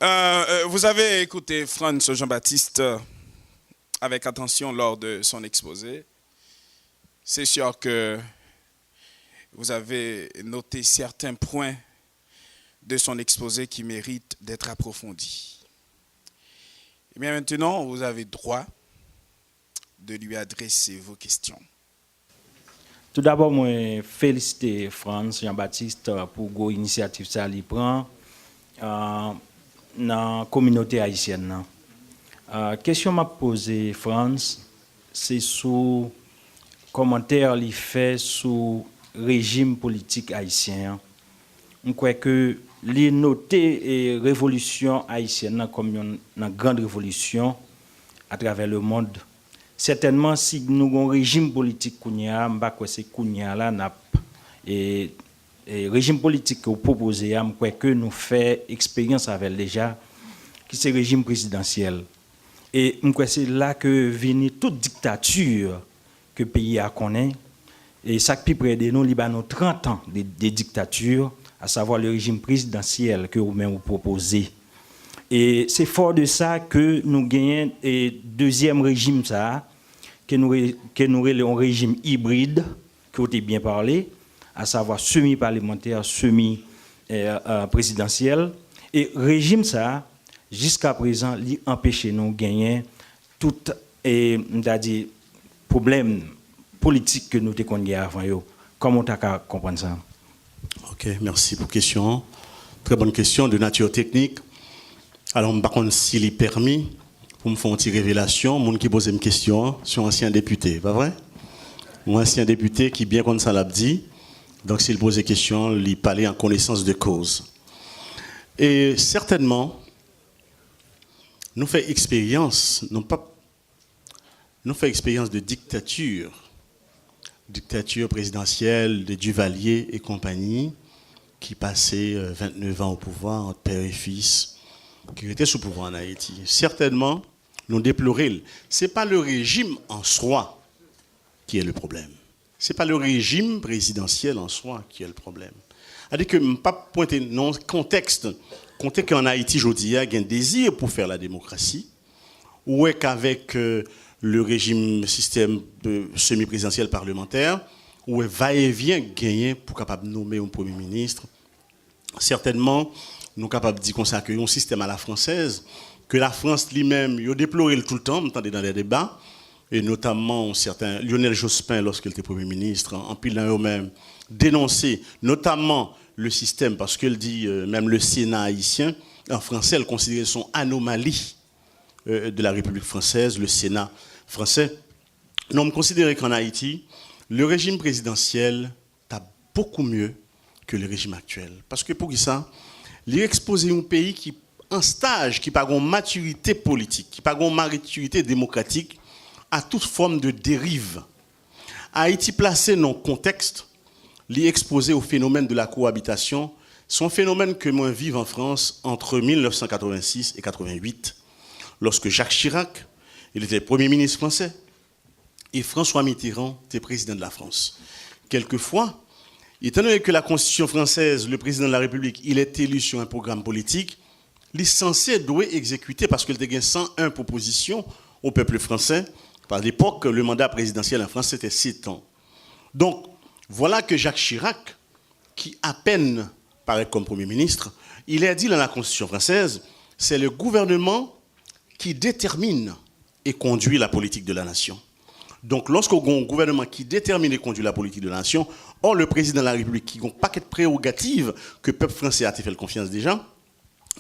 Vous avez écouté Franz Jean-Baptiste avec attention lors de son exposé. C'est sûr que vous avez noté certains points de son exposé qui méritent d'être approfondis. Et bien maintenant, vous avez droit de lui adresser vos questions. Tout d'abord, moi féliciter Franz Jean-Baptiste pour l'initiative ça qu'il prend dans la communauté haïtienne. Question m'a posée Franz, c'est sur commentaire qu'il fait sur régime politique haïtien. On croit que les noter et révolution haïtienne comme une grande révolution à travers le monde. Certainement, si nous avons un régime politique kounya, c'est kounya là n'a et régime politique que vous proposez, que nous fait expérience avec déjà, qui c'est régime présidentiel. Et c'est là que vient toute dictature que le pays a connaît. Et ça qui près de nous, Liban 30 ans de dictature, à savoir le régime présidentiel que vous-même vous proposez. Et c'est fort de ça que nous gagnons un deuxième régime, ça, que nous avons un régime hybride, que vous avez bien parlé, à savoir semi-parlementaire, semi-présidentiel. Et régime, ça, jusqu'à présent, il empêche nous de gagner tout problème politique que nous avons avant. Comment tu as compris ça? Ok, merci pour la question. Très bonne question de nature technique. Alors, je ne sais pas s'il est permis pour me faire une petite révélation. Mon qui pose une question sur un ancien député, pas vrai? Un ancien député qui, bien comme ça l'a dit, donc s'il pose des questions, il parlait en connaissance de cause. Et certainement, nous faisons expérience, nous faisons expérience de dictature présidentielle de Duvalier et compagnie, qui passait 29 ans au pouvoir entre père et fils, qui était sous pouvoir en Haïti. Certainement, nous déplorons. Ce n'est pas le régime en soi qui est le problème. Ce n'est pas le régime présidentiel en soi qui est le problème. C'est-à-dire que je ne pas pointer non contexte qu'en Haïti, aujourd'hui, il y a un désir pour faire la démocratie, ou est qu'avec le régime système semi-présidentiel parlementaire, où va-et-vient gagner pour capable nommer un premier ministre. Certainement, nous sommes capables de dire qu'on a un système à la française, que la France lui-même, il a déploré tout le temps, vous entendez dans les débats, et notamment certains, Lionel Jospin, lorsqu'il était Premier ministre, en pile eux-mêmes, dénoncé notamment le système, parce qu'il dit, même le Sénat haïtien, en français, elle considérait son anomalie de la République française, le Sénat français. Nous on considère qu'en Haïti, le régime présidentiel est beaucoup mieux que le régime actuel. Parce que pour ça, il expose un pays qui en stage, qui n'a pas une maturité politique, qui n'a pas une maturité démocratique, à toute forme de dérive. Haïti placé dans le contexte, l'y exposé au phénomène de la cohabitation, son phénomène que moi vive en France entre 1986 et 1988, lorsque Jacques Chirac, il était Premier ministre français, et François Mitterrand était président de la France. Quelquefois, étant donné que la Constitution française, le président de la République, il est élu sur un programme politique, il est censé doit exécuter parce qu'il a 101 propositions au peuple français. Par l'époque, le mandat présidentiel en France, c'était 7 ans. Donc, voilà que Jacques Chirac, qui à peine paraît comme Premier ministre, il a dit dans la Constitution française, c'est le gouvernement qui détermine et conduit la politique de la nation. Donc, lorsqu'on a un gouvernement qui détermine et conduit la politique de la nation, or le président de la République, qui a un paquet de prérogatives que le peuple français a fait confiance déjà,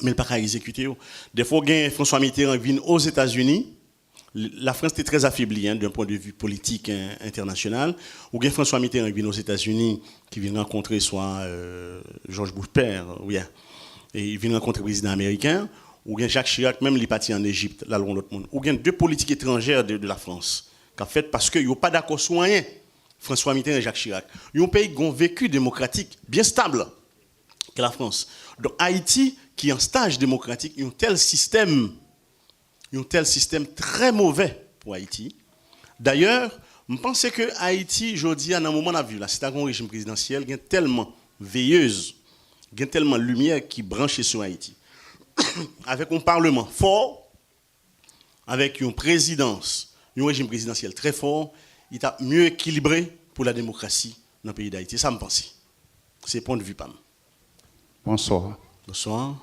mais il n'a pas qu'à exécuter. Des fois, François Mitterrand vient aux États-Unis. La France était très affaiblie d'un point de vue politique international. Ou bien François Mitterrand vient aux États-Unis, qui vient rencontrer soit George Bush père, et il vient rencontrer le président américain. Ou bien Jacques Chirac, même il est parti en Égypte, là loin l'autre monde. Ou bien deux politiques étrangères de la France, qu'en fait, parce qu'ils n'ont pas d'accord sur rien, François Mitterrand et Jacques Chirac. Ils ont un pays qui a un vécu démocratique bien stable que la France. Donc Haïti, qui est en stage démocratique, ils ont tel système très mauvais pour Haïti. D'ailleurs, je pense que Haïti, aujourd'hui, à un moment de la vie, c'est un régime présidentiel, il y a tellement veilleuse, il y a tellement de lumière qui branche sur Haïti. avec un parlement fort, avec une présidence, un régime présidentiel très fort, il est mieux équilibré pour la démocratie dans le pays d'Haïti. Ça me pense. C'est point de vue PAM. Bonsoir. Bonsoir.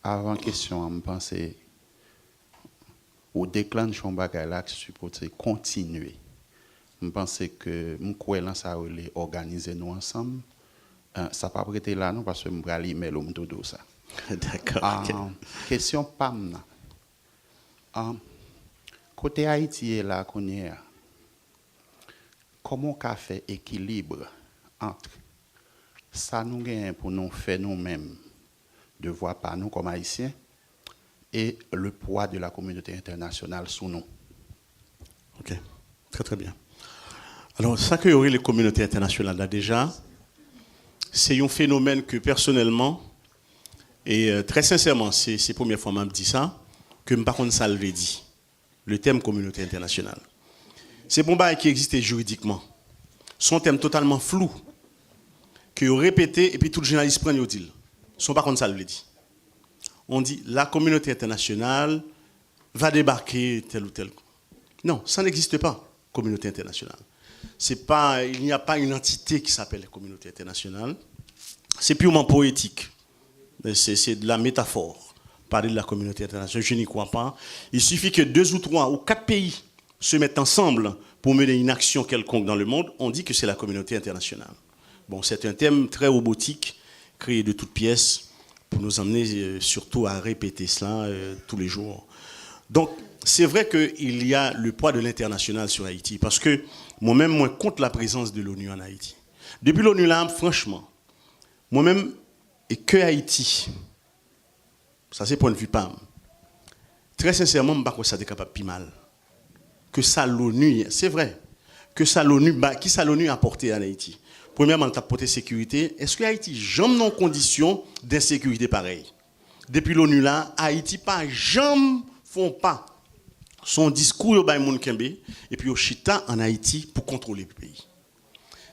Avant question, je pense au déclenchement de là, supposé continuer. Je pense que nous pouvons organiser nous ensemble. Ça n'a pas prêté là, non, parce que je vais aller email au tout ça. D'accord. Question PAM. Côté Haïti et là, comment on fait équilibre entre ça nous gagne pour nous faire nous-mêmes, de voir par nous comme Haïtiens, et le poids de la communauté internationale sous nous? Ok, très très bien. Alors, ça que y aurait les communautés internationales là déjà, c'est un phénomène que personnellement, et très sincèrement, c'est la première fois que je dis ça, que je ne sais pas ça le dit, le thème communauté internationale. C'est un bail qui existait juridiquement. Son thème totalement flou, que vous répétez et puis tout le journaliste prend et dit. Son pas contre ça le dit. On dit la communauté internationale va débarquer tel ou tel. Non, ça n'existe pas, communauté internationale. Il n'y a pas une entité qui s'appelle communauté internationale. C'est purement poétique. C'est de la métaphore. Parler de la communauté internationale, je n'y crois pas. Il suffit que 2 ou 3 ou 4 pays se mettent ensemble pour mener une action quelconque dans le monde, on dit que c'est la communauté internationale. Bon, c'est un thème très robotique, créé de toutes pièces, pour nous amener surtout à répéter cela tous les jours. Donc, c'est vrai qu'il y a le poids de l'international sur Haïti, parce que moi-même, moi, contre la présence de l'ONU en Haïti. Depuis l'ONU là, franchement, moi-même, et que Haïti, ça c'est point de vue PAM, très sincèrement, je ne sais pas que ça est capable de mal. Que ça l'ONU, c'est vrai, que ça l'ONU, qui ça l'ONU a apporté à Haïti. Premièrement, il a apporté sécurité. Est-ce que Haïti jamais dans conditions d'insécurité pareilles? Depuis l'ONU là, Haïti pas jamais font pas son discours au Baïmoun Kembe et puis au Chita en Haïti pour contrôler le pays.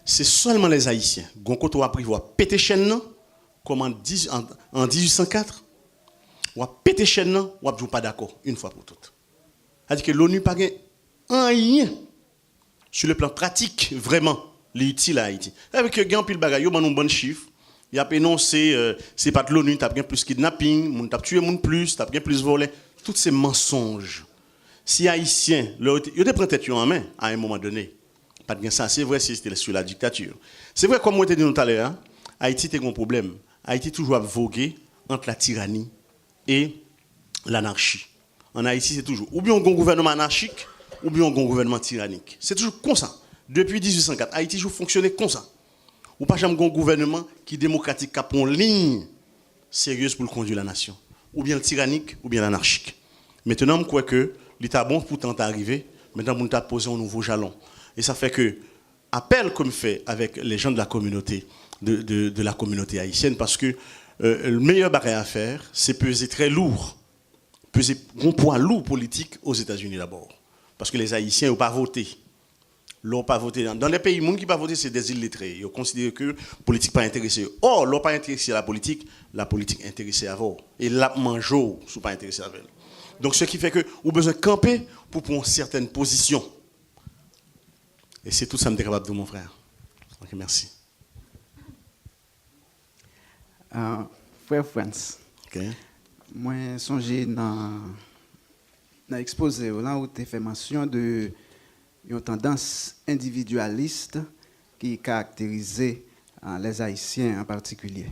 C'est seulement les Haïtiens. Gonkoto a pris voir péter chaîne comme en 1804. Ou a péter chaîne ou a pas d'accord une fois pour toutes. C'est-à-dire que l'ONU pas rien sur le plan pratique vraiment l'utile à Haïti. Avec que gain pile bagaille, yo ban un bon chiffre, il a énoncé c'est pas de l'ONU, t'as bien plus kidnapping, moun t'a tué moun plus, t'as bien plus volé, tous ces mensonges. Si haïtiens, yo te prend tête en main à un moment donné. Pas de ça, c'est vrai si c'était sur la dictature. C'est vrai comme on t'a dit tout à l'heure, hein, Haïti a un problème. Haïti toujours vogué entre la tyrannie et l'anarchie. En Haïti, c'est toujours ou bien un gouvernement anarchique ou bien un gouvernement tyrannique. C'est toujours comme ça. Depuis 1804, Haïti joue fonctionner comme ça. Ou pas jamais un gouvernement qui est démocratique, qui a une ligne sérieuse pour conduire la nation. Ou bien tyrannique, ou bien anarchique. Maintenant, je crois que l'État bon pour tenter d'arriver. Maintenant, on a posé un nouveau jalon. Et ça fait que, appel comme fait avec les gens de la communauté, de la communauté haïtienne, parce que le meilleur barrière à faire, c'est peser très lourd. Peser un poids lourd politique aux États-Unis d'abord. Parce que les Haïtiens n'ont pas voté. L'ont pas voté. Dans les pays, les gens qui n'ont pas voté, c'est des illettrés. Ils considèrent que la politique n'est pas intéressée. Or, l'ont pas intéressé à la politique est intéressée à vous. Et la mangeau, ne sont pas intéressés à elle. Donc, ce qui fait que vous avez besoin de camper pour prendre certaines positions. Et c'est tout ça que je suis capable de mon frère. Ok, merci. Frère France, Okay. moi, songé dans l'exposé là où tu fait mention de une tendance individualiste qui caractérisait les Haïtiens en particulier.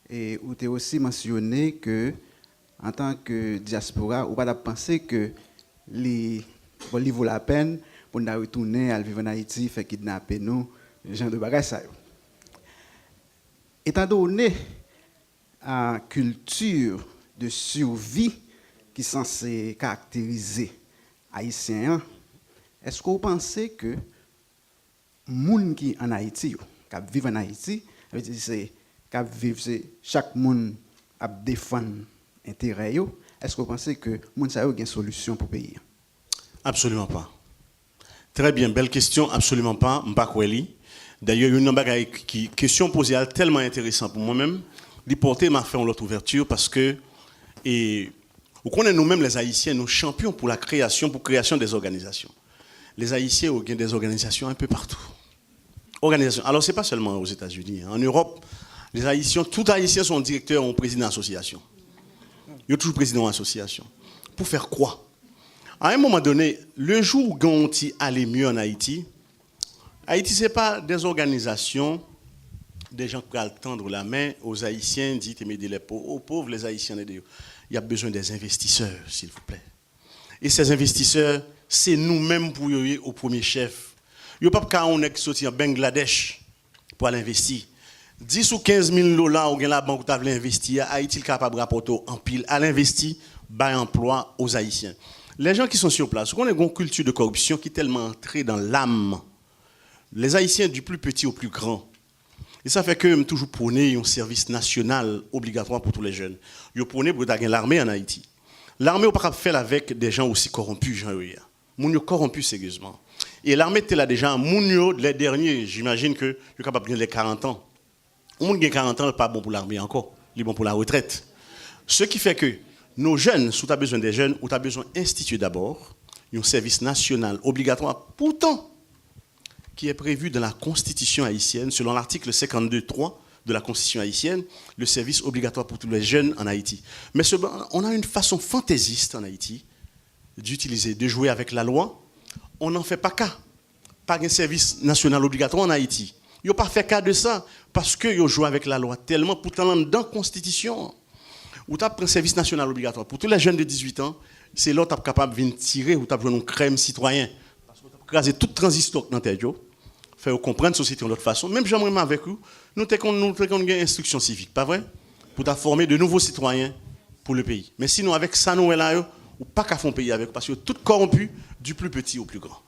Et où tu as aussi mentionné que, en tant que diaspora, ou pas penser que il vaut la peine pour nous retourner à vivre en Haïti, faire kidnapper nous, genre de bagages ça. Étant donné la culture de survie qui est censée caractériser Haïtiens, est-ce que vous pensez que les gens qui en Haïti, qui vivent en Haïti, c'est chaque monde a défendre intérêt, est-ce que vous pensez que les gens ont une solution pour le pays? Absolument pas. Très bien, belle question, absolument pas. D'ailleurs, il y a une question posée tellement intéressante pour moi-même, L'hyporté m'a fait l'autre ouverture parce que, et, vous connaissez nous-mêmes les Haïtiens, nous champions pour la création, des organisations. Les Haïtiens ont des organisations un peu partout. Organisations. Alors, ce n'est pas seulement aux États-Unis. En Europe, les Haïtiens, tous les Haïtiens sont directeurs ou présidents d'association. Ils sont toujours présidents d'association. Pour faire quoi? À un moment donné, le jour où on allait mieux en Haïti, Haïti, ce n'est pas des organisations, des gens qui peuvent tendre la main aux Haïtiens, dit aider les pauvres. Aux pauvres, les Haïtiens, il y a besoin des investisseurs, s'il vous plaît. Et ces investisseurs, c'est nous-mêmes pour y aller au premier chef. Il n'y a pas de qui sorti en Bangladesh pour aller investir. 10 ou 15 000 $, ou bien la banque qui a investi, Haïti est capable de rapporter en pile à l'investi, bas emploi aux Haïtiens. Les gens qui sont sur place, on a une culture de corruption qui est tellement entrée dans l'âme. Les Haïtiens du plus petit au plus grand. Et ça fait que je toujours prôné un service national obligatoire pour tous les jeunes. Je prôné pour gagner l'armée en Haïti. L'armée, on ne peut pas faire avec des gens aussi corrompus, Jean-Euya. Moun yo corrompus sérieusement. Et l'armée était là déjà, moun yo, les derniers, j'imagine que je suis capable de gagner les 40 ans. Moun qui a 40 ans, n'est pas bon pour l'armée encore. Il est bon pour la retraite. Ce qui fait que nos jeunes, si tu as besoin des jeunes, ou tu as besoin d'instituer d'abord un service national obligatoire, pourtant, qui est prévu dans la Constitution haïtienne, selon l'article 52.3 de la Constitution haïtienne, le service obligatoire pour tous les jeunes en Haïti. Mais on a une façon fantaisiste en Haïti d'utiliser, de jouer avec la loi. On n'en fait pas cas. Pas un service national obligatoire en Haïti. Ils n'ont pas fait cas de ça parce qu'ils jouent avec la loi tellement, pourtant dans la Constitution, où tu as un service national obligatoire pour tous les jeunes de 18 ans, c'est là où tu es capable de venir tirer, où tu as besoin d'une crème citoyen. Parce que tu as crasé tout transistor dans tes yeux, faire comprendre la société de l'autre façon. Même j'aimerais avec vous, nous avons une instruction civique, pas vrai? Pour former de nouveaux citoyens pour le pays. Mais sinon, avec ça, nous, là, ou pas qu'à faire un pays avec, parce que tout corrompu, du plus petit au plus grand.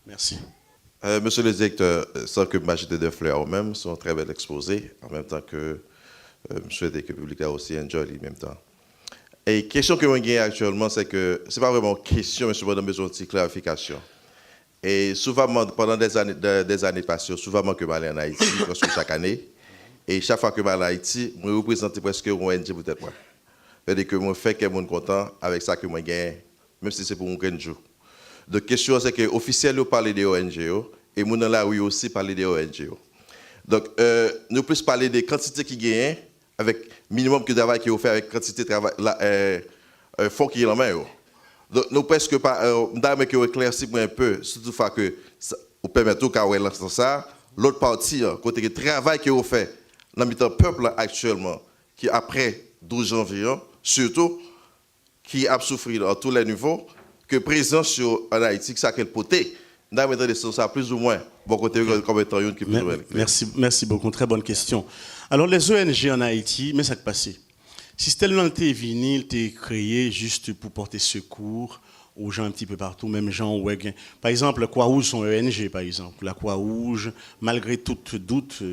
Merci. Monsieur le directeur, sans que je jette des fleurs même, c'est un très bel exposé, en même temps que je souhaite que le public a aussi enjoy en même temps. Et la question que je gagne actuellement, c'est que ce n'est pas vraiment une question, mais je besoin de clarification. Et souvent, pendant des années passées, souvent que je vais en Haïti, presque chaque année, et chaque fois que je vais en Haïti, je représente presque un ONG peut-être moi. C'est-à-dire que je fais que je suis content avec ça que je gagne, même si c'est pour un grand jour. Donc, la question, c'est que officiellement, parler des ONG, et nous, dans la rue aussi, parler des ONG. Donc, nous pouvons parler des quantités qui gagnent, avec le minimum de travail qui est fait, avec quantité de travail, fonds qui est en main. Donc, nous presque pas, nous que éclaircir un peu, surtout que vous permettez au cas où elle ça, l'autre partie, côté du travail qui est fait dans le peuple actuellement, qui après 12 janvier, surtout, qui a souffert à tous les niveaux, que présence sur en Haïti, ça qu'elle poté, nous avons ça plus ou moins, bon côté comme étant une qui peut nous. Merci beaucoup, très bonne question. Alors, les ONG en Haïti, mais ça qui passe. Si c'était le vinyle, t'es créé juste pour porter secours aux gens un petit peu partout, même gens où par exemple, la Croix-Rouge sont ONG, par exemple. La Croix-Rouge, malgré tout doute,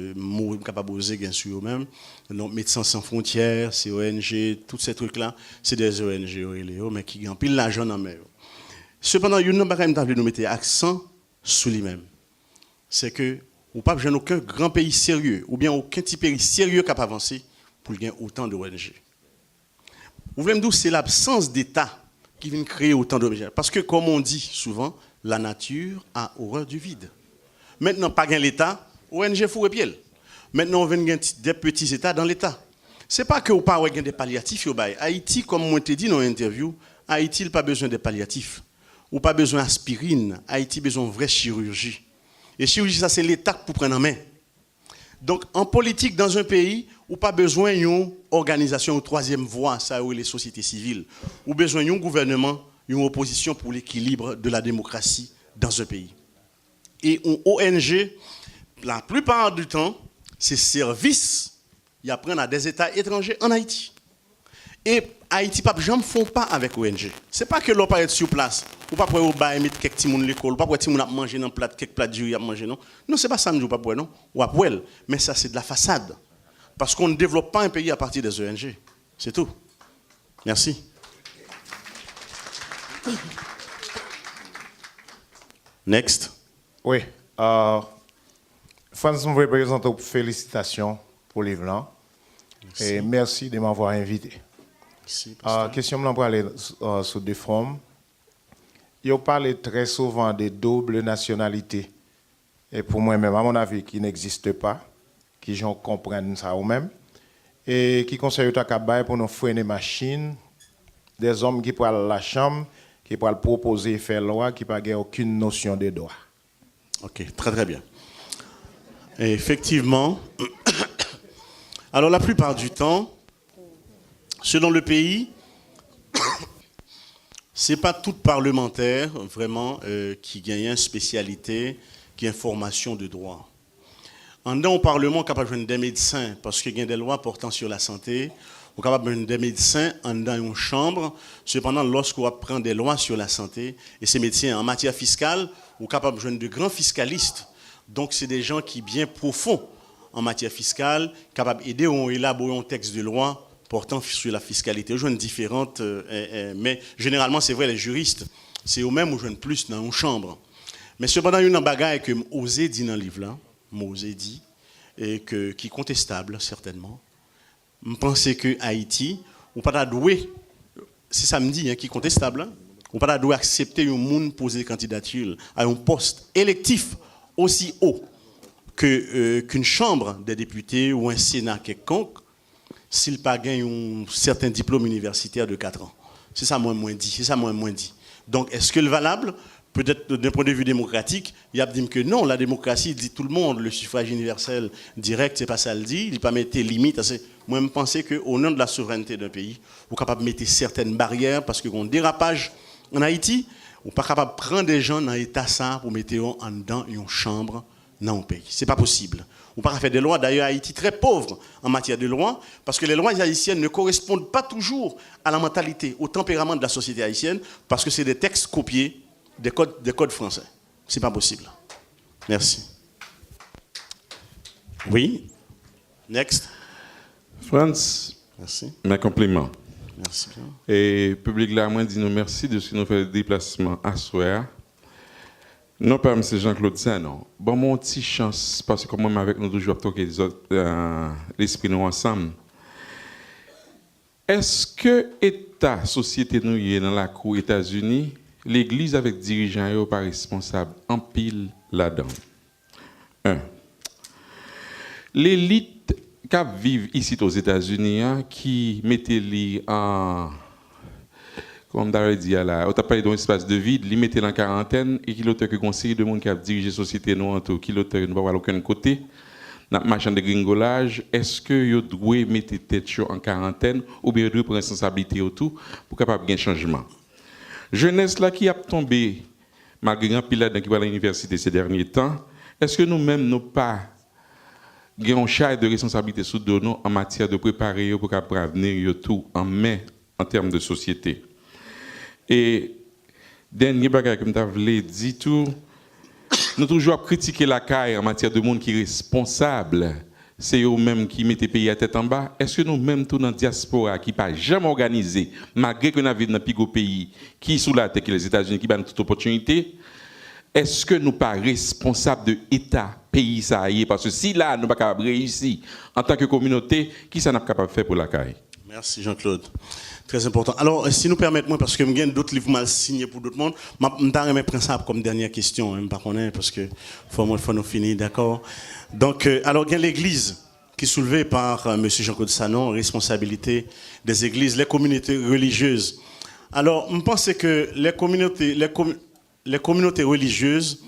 capable d'oser bien sûr eux-mêmes. Donc, Médecins sans frontières, c'est ONG, tous ces trucs-là, c'est des ONG, mais qui gagnent pile l'argent dans mer. Cependant, il y a une chose qui nous mettre accent sur lui-même. C'est que, ou pas besoin aucun grand pays sérieux, ou bien aucun petit pays sérieux qui a avancé pour gagner autant d'ONG. Vous voulez me dire que c'est l'absence d'État qui vient créer autant d'ONG. Parce que, comme on dit souvent, la nature a horreur du vide. Maintenant, pas gain l'État, ONG fourre pied. Maintenant, on vient des petits États dans l'État. Ce n'est pas que vous pas gain des palliatifs. Haïti, comme moi t'ai dit dans l'interview, Haïti n'a pas besoin de palliatifs. Ou pas besoin d'aspirine. Haïti a besoin de vraie chirurgie. Et chirurgie, ça, c'est l'État pour prendre en main. Donc, en politique, dans un pays, ou pas besoin d'une organisation, une troisième voie, ça, ou les sociétés civiles. Ou besoin d'un gouvernement, une opposition pour l'équilibre de la démocratie dans un pays. Et une ONG, la plupart du temps, ces services, ils apprennent à des États étrangers en Haïti. Et Haïti, pas jamais font pas avec ONG. C'est pas que l'on peut être sur place, ou pas pour mettre quelques petits gens à l'école, ou pas pour qu'ils manger dans plat, quelques plats de riz à manger non. Non, c'est pas ça nous pas pour non, ou après, mais ça c'est de la façade. Parce qu'on ne développe pas un pays à partir des ONG. C'est tout. Merci. Next. Oui. Franz, nous vous présenter félicitations pour les Blancs. Et merci de m'avoir invité. Merci, Question pour aller sur deux formes. Ils parlent très souvent de double nationalité. Et pour moi-même, à mon avis, qui n'existe pas, qui gens comprennent ça eux-mêmes, et qui conseille au Kabaye pour nous freiner machine, des hommes qui parlent la chambre, qui parlent proposer et faire loi, qui n'ont aucune notion de droit. Ok, très très bien. Et effectivement, alors la plupart du temps, selon le pays, c'est pas tout parlementaire vraiment qui gagne une spécialité, qui a une formation de droit. En dedans au Parlement, on est capable de jouer des médecins parce qu'il y a des lois portant sur la santé. On est capable de jouer des médecins en dedans une chambre. Cependant, lorsqu'on prend des lois sur la santé, et ces médecins en matière fiscale, on est capable de jouer de grands fiscalistes. Donc, c'est des gens qui sont bien profonds en matière fiscale, capables d'aider à élaborer un texte de loi portant sur la fiscalité. On joue différentes, mais généralement, c'est vrai, les juristes, c'est eux-mêmes qui jouent plus dans une chambre. Mais cependant, il y a une bagaille que osé dit dans le livre là, m'osé dit, et qui est contestable certainement. Je pense que Haïti, on pas doué, c'est samedi qui est contestable, hein? On pas doué accepter un monde poser candidature à un poste électif aussi haut qu'une chambre des députés ou un sénat quelconque, s'il pas gagne un certain diplôme universitaire de 4 ans. C'est ça moins dit. Donc, est-ce que le valable? Peut-être d'un point de vue démocratique, il y a dit que non, la démocratie dit tout le monde, le suffrage universel direct, c'est pas ça le dit, il ne pas mettre limite. Moi, je pense qu'au nom de la souveraineté d'un pays, vous êtes capable de mettre certaines barrières parce que un dérapage en Haïti, vous n'êtes pas capable de prendre des gens dans l'état ça pour mettre en dedans une chambre dans un pays. Ce n'est pas possible. On ne peut pas faire des lois. D'ailleurs, Haïti est très pauvre en matière de lois parce que les lois haïtiennes ne correspondent pas toujours à la mentalité, au tempérament de la société haïtienne parce que c'est des textes copiés des codes français. Ce n'est pas possible. Merci. Oui. Next. France. Merci. Mes compliments. Merci bien. Et le public là, moi, dit nous merci de ce que nous faisons le déplacement à soir. Non pas M. Jean-Claude Sanon. Bon, mon petit chance, parce que moi, avec nous toujours toquer l'esprit nous ensemble. Est-ce que l'État, société nous y est dans la cour États-Unis, l'Église avec dirigeants n'est pas responsable en pile là-dedans? 1. L'élite qui vit ici aux États-Unis, qui mettait les en, comme on dit là, on t'a parlé d'un espace de vide, les mettait en quarantaine et qui l'auteur que conseille de monde qui a dirigé la société nous en tout, qui l'auteur ne va pas aucun côté, dans le marchand de gringolage, est-ce que vous devez mettre tête en quarantaine ou bien vous devez prendre responsabilité autour pour capable un changement? Jeunesse là qui a tombé malgré un pilote qui va à l'université ces derniers temps, est-ce que nous-mêmes nous pas un charge de responsabilité sous nous en matière de préparer pour prévenir tout en main en termes de société? Et dernier bagage que je voulais dire tout, nous toujours critiquer la CAI en matière de monde qui est responsable. C'est eux-mêmes qui mettent les pays à tête en bas. Est-ce que nous-mêmes, tout dans la diaspora, qui n'a jamais organisé, malgré que nous avons un plus pays qui sous la tête, qui les États-Unis, qui ont toute opportunité, est-ce que nous ne sommes pas responsables de l'État, pays, ça y est? Parce que si là, nous ne sommes pas capables de réussir en tant que communauté, qui ça n'a pas capable de faire pour la CAI? Merci Jean-Claude. Très important. Alors, si nous permettez-moi, parce que je j'ai d'autres livres mal signés pour d'autres mondes, je vais prendre ça comme dernière question, parce que faut nous finir, d'accord? Donc, alors, il y a l'Église qui est soulevée par M. Jean-Claude Sanon, responsabilité des églises, les communautés religieuses. Alors, je pense que les communautés religieuses,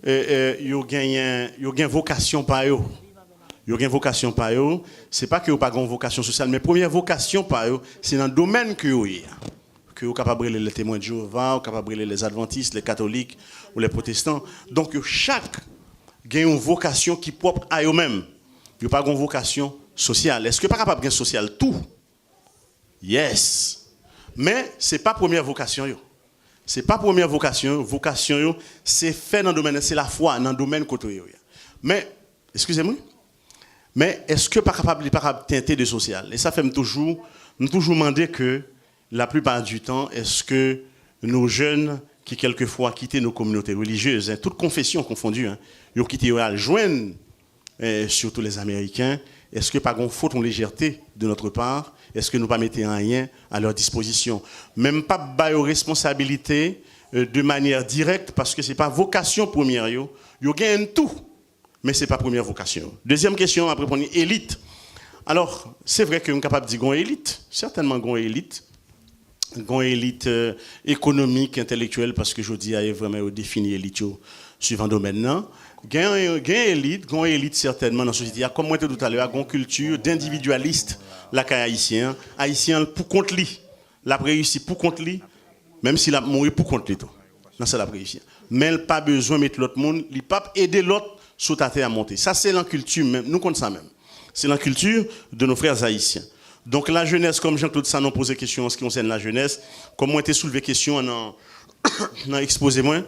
ils ont une vocation par eux. Ils ont une vocation par eux. Ce n'est pas qu'ils n'ont pas une vocation sociale, mais la première vocation par eux, c'est dans le domaine que vous avez. Que vous êtes capable de les témoins de Jéhovah, vous êtes capable de les adventistes, les catholiques ou les protestants. Donc, chaque a une vocation qui est propre à eux-mêmes. Ils n'ont pas une vocation sociale. Est-ce que vous n'êtes pas capable de gagner social tout? Yes. Mais ce n'est pas la première vocation. Ce n'est pas la première vocation. Vocation, c'est fait dans le domaine, c'est la foi dans le domaine côté. Mais, excusez-moi. Mais est-ce que pas capable de teinter de social? Et ça fait toujours demander que la plupart du temps, est-ce que nos jeunes qui quelquefois quittent nos communautés religieuses, toutes confessions confondues, ils ont quitté, ils joignent surtout les Américains, est-ce que pas une faute ou légèreté de notre part? Est-ce que nous pas mettons rien à leur disposition? Même pas bailler aux responsabilités de manière directe, parce que ce n'est pas vocation première. Yo gagne tout, mais ce n'est pas première vocation. Deuxième question, après on est élite. Alors, c'est vrai que nous sommes capables de dire qu'on est élite, certainement qu'on est élite. Une élite économique, intellectuelle, parce que je dis qu'il y a vraiment défini l'élite suivant le domaine. Il y a une élite certainement dans la société. Comme moi tout à l'heure, il y a une culture d'individualiste, la haïtien. Haïtien pour contre lui. La réussi pour contre lui, même s'il a mouru pour contre lui. Non, c'est la réussi. Mais il n'a pas besoin de mettre l'autre monde, il n'a pas aider l'autre sur ta terre à monter. Ça, c'est la culture même. Nous comptons ça même. C'est la culture de nos frères haïtiens. Donc la jeunesse, comme Jean-Claude Sanon posait question en ce qui concerne la jeunesse, comme moi été soulevé question dans l'exposé moi,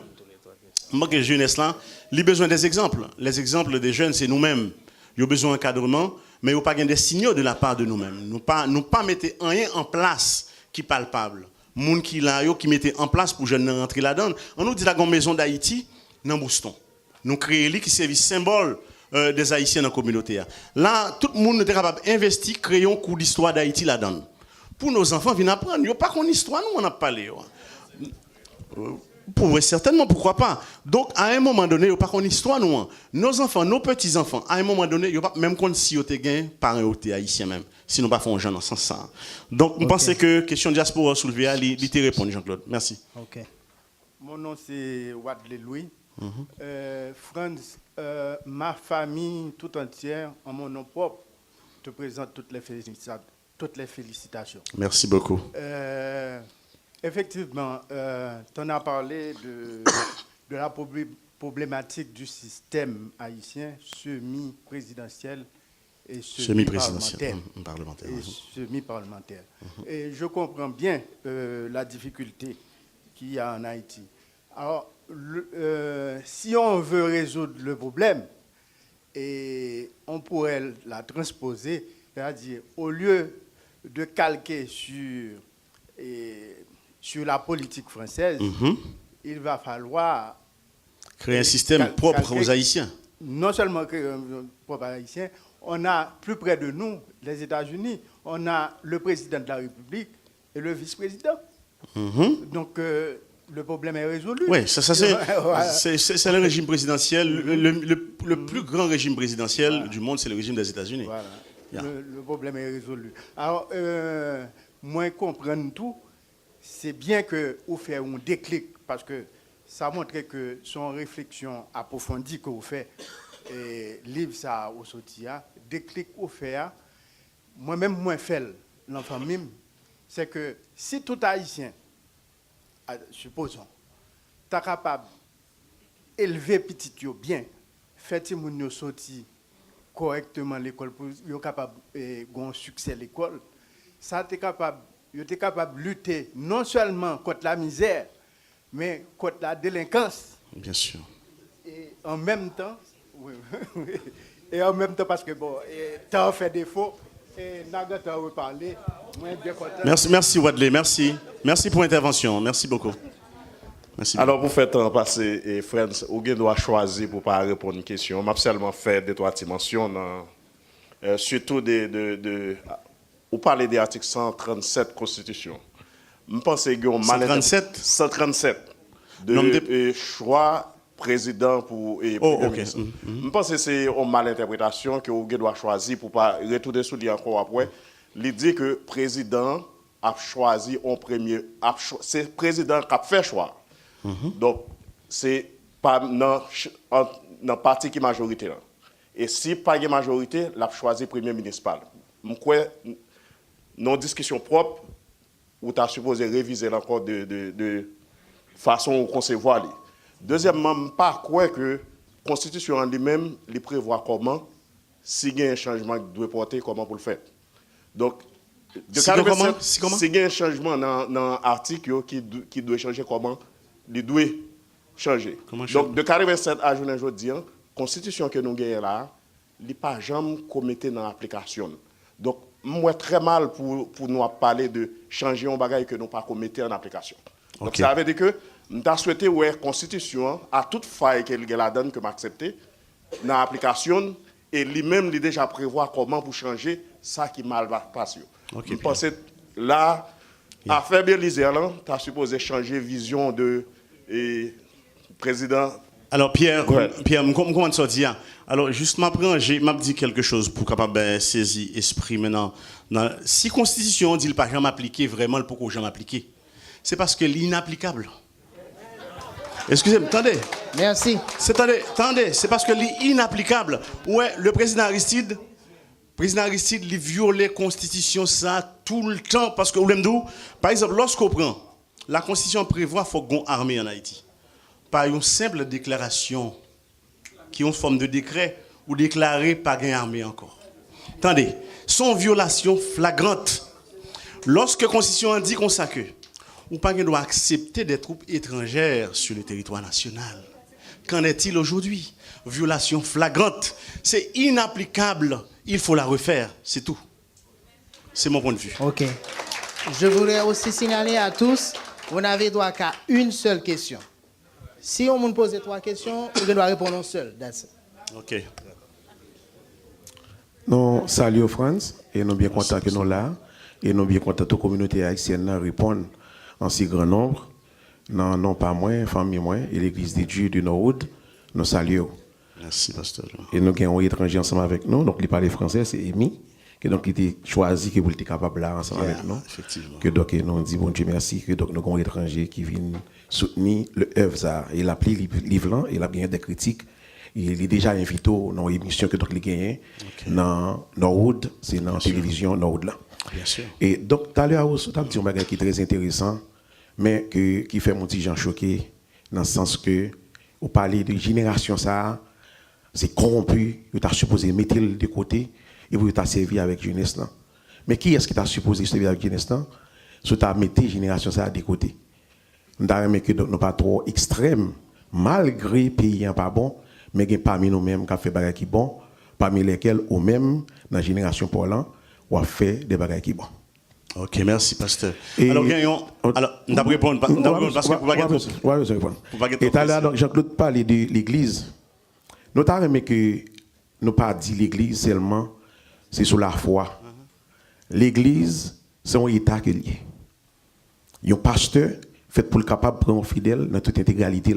que la jeunesse là, il a besoin des exemples. Les exemples des jeunes, c'est nous-mêmes. Il y a besoin d'encadrement, mais il n'y a pas des signaux de la part de nous-mêmes. Nous pas mettre rien en place qui est palpable. Moun qui là, qui mettait en place pour jeunes rentrer là-dedans. On nous dit la grande maison d'Haïti, dans Bouston. Nous créons qui servit symbole des Haïtiens dans la communauté. Là, tout le monde est capable d'investir, créer un cours d'histoire d'Haïti là-dedans. Pour nos enfants, viennent apprendre. Il n'y a pas qu'une histoire, nous, on a parlé. Certainement, pourquoi pas. Donc, à un moment donné, il n'y a pas qu'une histoire, nous. Nos enfants, nos petits-enfants, à un moment donné, il n'y a pas même qu'on si vous avez gagné par un haïtien même. Sinon, pas font gens dans ce sens. Donc, je pense que question de diaspora soulevée, il te répond, Jean-Claude. Merci. OK. Mon nom, c'est Wadley Louis. Franz, ma famille tout entière, en mon nom propre, te présente toutes les félicitations. Merci beaucoup. Effectivement, tu en as parlé de la problématique du système haïtien semi-présidentiel et semi-parlementaire. Semi-parlementaire. Et je comprends bien la difficulté qu'il y a en Haïti. Alors, si on veut résoudre le problème, et on pourrait la transposer, c'est-à-dire au lieu de calquer sur la politique française, il va falloir créer un système propre aux Haïtiens. Non seulement créer un propre Haïtien, on a plus près de nous, les États-Unis, on a le président de la République et le vice-président. Donc, le problème est résolu. Oui, ça c'est le régime présidentiel. Le plus grand régime présidentiel du monde, c'est le régime des États-Unis. Voilà. Le problème est résolu. Alors, moi, comprendre tout, c'est bien que vous faites un déclic, parce que ça montre que son réflexion approfondie que vous faites, et livre ça au sotia, déclic vous faites, moi-même, moi, fait l'enfant mime, c'est que si tout Haïtien, supposons, tu es capable d'élever petit bien, faire que vous sorti correctement l'école, pour être capable d'avoir un succès à l'école, ça tu es capable de lutter non seulement contre la misère, mais contre la délinquance. Bien sûr. Et en même temps, parce que bon, tu as fait défaut, et Nagata a reparlé. Merci Wadley, merci pour l'intervention, merci beaucoup. Merci. Alors pour faire temps passer, et Friends, vous doit choisir pour pas répondre à une question. Je vais seulement faire deux trois dimensions, surtout vous parlez des articles 137 Constitution. Je pense que vous 137 de choix président pour Premier ministre. Je pense que c'est une malinterprétation que vous doit choisir pour pas retourner sur lui encore après. Il dit que le président a choisi en premier, c'est le président qui a fait choix. Donc, c'est pas dans le parti qui est majorité. Et si pas de majorité, il a choisi le premier municipal. Je crois dans une discussion propre, où tu as supposé réviser encore de façon à concevoir. Deuxièmement, je ne pas croire que la Constitution en lui-même prévoit comment, s'il y a un changement qui doit porter, comment pour le faire. Donc, s'il y a un changement dans l'article qui doit changer, comment il doit changer. Donc, de 47 à aujourd'hui, la Constitution que nous avons là, il n'est pas jamais commetté dans l'application. Donc, moi, très mal pour nous parler de changer un bagage que nous pas commetté en application. Donc, ça veut dire que nous avons souhaité que la Constitution, à toute faille qu'elle a donné, que m'accepter, dans l'application, et lui-même il déjà prévoir comment pour changer ça qui mal va passer. Je pense que là, affaire Bélizer, tu as supposé changer vision de président. Alors Pierre, comment ça dit? Alors justement, m'a dit quelque chose pour capable saisir esprit maintenant. Si Constitution dit pas jamais appliquer, vraiment pourquoi jamais appliquer? C'est parce que l'inapplicable. Excusez-moi, attendez. Merci. Attendez, c'est parce que l'inapplicable. Ouais, le président Aristide, il viole la Constitution ça tout le temps parce que par exemple, lorsqu'on prend la Constitution prévoit qu'il faut qu'on armée en Haïti. Par une simple déclaration qui est une forme de décret ou déclarer pas gain armée encore. Attendez, son violation flagrante. Lorsque la Constitution dit qu'on ça que ou pas doit accepter des troupes étrangères sur le territoire national. Qu'en est-il aujourd'hui? Violation flagrante. C'est inapplicable. Il faut la refaire. C'est tout. C'est mon point de vue. OK. Je voudrais aussi signaler à tous, vous n'avez droit qu'à une seule question. Si on vous pose 3 questions, vous devez répondre seul. That's it. OK. Nous saluons France et nous sommes bien contents que nous là. Et nous sommes bien contents que la communauté haïtienne répond en si grand nombre. Non pas moi, famille moi, et l'église des Dieux de Norwood, nous saluons. Merci, pasteur. Et nous avons un étranger ensemble avec nous, donc il parle français, c'est Amy, qui donc il était choisi que vous étiez capable là ensemble avec nous. Effectivement. Que donc nous dit bon Dieu merci, que donc nous avons un étranger qui vient soutenir le œuvre ça. Il a pris livre, il a gagné des critiques. Il est déjà invité dans l'émission que donc il gagne dans Norwood, c'est dans la télévision Norwood là. Bien sûr. Et donc tout à l'heure tu as dit un bagage qui est très intéressant, mais qui fait mon petit Jean choqué dans le sens que vous parlez de génération ça, c'est corrompu, vous t'as supposé mettre de côté et vous t'as servi avec jeunesse là. Mais qui est-ce qui t'a supposé servir avec jeunesse là? Tu t'as mis génération ça de côté. Nous avons que nous pas trop extrême malgré pays pas bon, mais parmi nous-mêmes qui fait des bagages qui bon, parmi lesquels ou même dans la génération pour l'an, on a fait des bagages qui bon. OK, merci pasteur. Alors gagnons. Alors on va répondre parce que pour pas et tout à l'heure Jean-Claude parlait de l'église. Nous avons aimé que nous pas dit l'église seulement c'est sur la foi. L'église c'est un état que lié. Un pasteur fait pour le capable de prendre fidèle dans toute intégralité.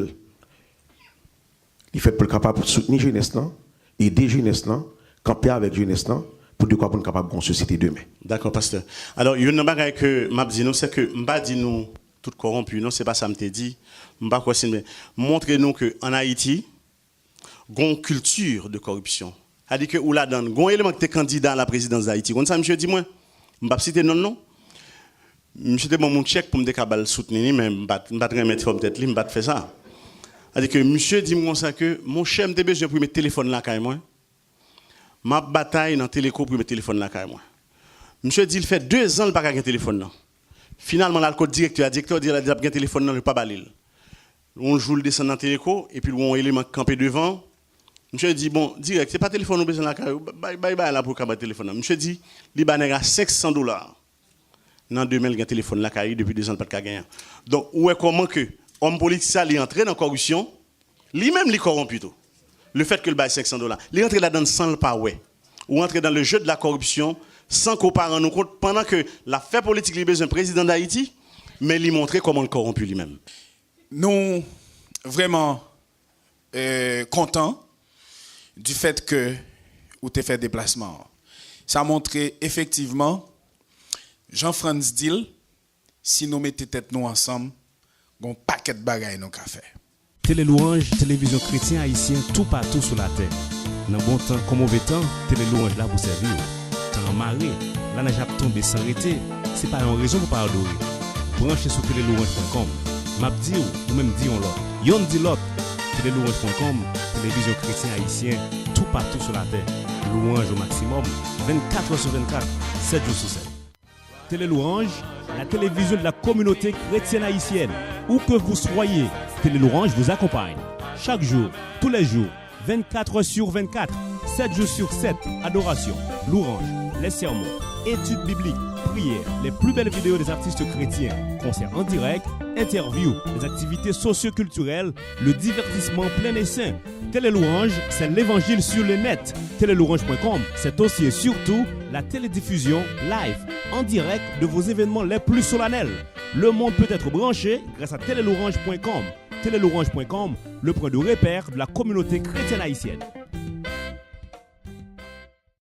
Il fait pour le capable de soutenir jeunesse là, aider jeunesse là, camper avec jeunesse là pour de quoi pour capable de société demain. D'accord pasteur. Alors il y a une bagaille que m'a dit nous c'est que m'pa dit nous tout corrompu non c'est pas ça me dit. M'pa quoi c'est montrer nous que en Haïti gon culture de corruption. C'est-à-dire que ou là dans gon élément que tu es candidat à la présidence d'Haïti. Comme ça monsieur dit moi m'pa citer non. Monsieur te bon mon chèque pour me capable soutenir mais m'pa remettre forme tête li m'pa faire ça. C'est-à-dire que monsieur dit moi ça que mon cher m'te besoin pour mettre téléphone là quand moi. Ma bataille dans téléco pour mettre téléphone là quand moi. Monsieur dit il fait 2 ans le pas gagner téléphone là. Finalement là le directeur dit il a gagner téléphone là, il pas balil. On joue le descend dans téléco et puis on élément campé devant. Monsieur dit bon, direct, c'est pas téléphone besoin là bye là pour cabaret téléphone. Monsieur dit libanais à $500 dans 2000 gagner téléphone là depuis 2 ans pas de gagner. Donc où est comment que homme politique ça il entré dans corruption, lui-même il corrompu tout. Le fait que le bail $500, il entre là-dedans sans le pas ouais, ou entrer dans le jeu de la corruption sans qu'on parle nous compte pendant que l'affaire politique il besoin président d'Haïti, mais il montrer comment le corrompu lui-même. Nous vraiment contents du fait que vous avez fait déplacement. Ça a montré effectivement Jean-France Dil, si nous mettons tête nous ensemble, un paquet de bagailles nous avons fait. Télé Louange, télévision chrétien haïtien tout partout sur la terre. Dans bon temps comme mauvais temps, Télé Louange là pour servir. Temps marée, la neige a tombé sans arrêter, c'est pas une raison pour pas adorer. Branchez sur télélouange.com. M'a dit ou même dit on l'autre. Yon dit l'autre. Télélouange.com, télévision chrétien haïtien tout partout sur la terre. Louange au maximum, 24 heures sur 24, 7 jours sur 7. Télé Louange, la télévision de la communauté chrétienne haïtienne. Où que vous soyez, Télé Louange vous accompagne. Chaque jour, tous les jours, 24 heures sur 24, 7 jours sur 7, adoration, louange, les sermons, études bibliques, prières, les plus belles vidéos des artistes chrétiens, concerts en direct, interviews, les activités socio-culturelles, le divertissement plein et sain. Télé Louange, c'est l'évangile sur le net. Télélouange.com, c'est aussi et surtout la télédiffusion live, en direct de vos événements les plus solennels. Le monde peut être branché grâce à télélouange.com. Télélouange.com, le point de repère de la communauté chrétienne haïtienne.